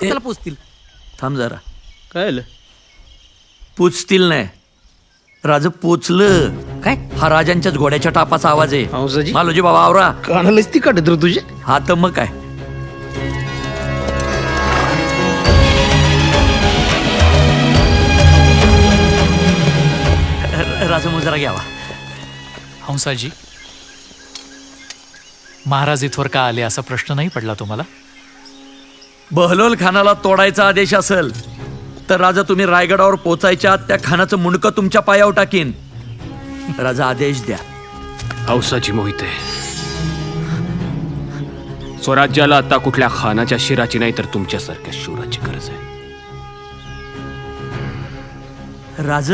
त्याला पोचतील. थांब जरा. काय आलं? पोचतील नाही, राज पोचलं. काय हा राजांच्याच घोड्याच्या टापाचा आवाज आहे. हंसाजी? मालोजी बाबा आवरा. कानालाच ती काढत रे तुझे. हा तर मग काय. राजा मुजरा घ्यावा. हंसाजी, महाराज इथवर का आले असा प्रश्न नाही पडला तुम्हाला? बहलोल खानाला तोडायचा आदेश असेल तर राजा तुम्ही रायगडावर पोचायच्या त्या खानाचं मुंडकं तुमच्या पायावर टाकीन. राजा आदेश द्या. हौसाची मोहिते, स्वराज्याला आता कुठल्या खानाच्या शिराची नाही तर तुमच्यासारख्या शूराची गरज आहे. राज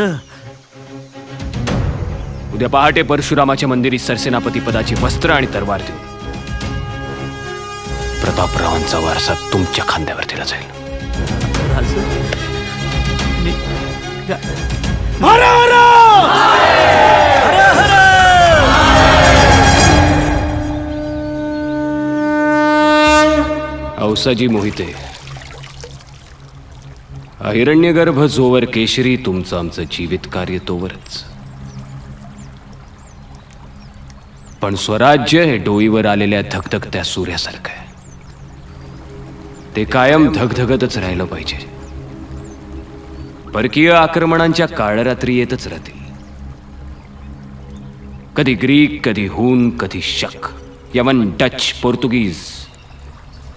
उद्या पहाटे परशुरामाच्या मंदिरी सरसेनापती पदाची वस्त्र आणि तरवार देऊन प्रतापरावांचा वारसा तुमच्या खांद्यावर दिला जाईल. राज हौसाजी मोहिते, हिरण्यगर्भ जोवर केशरी तुमचं आमचं जीवित कार्य तोवरच. पण स्वराज्य हे डोईवर आलेल्या धगधगत्या सूर्यासारखं आहे. ते कायम धगधगतच राहिलं पाहिजे. परकीय आक्रमणांच्या काळरात्री येतच राहतील. कधी ग्रीक, कधी हून, कधी शक, यवन, डच, पोर्तुगीज,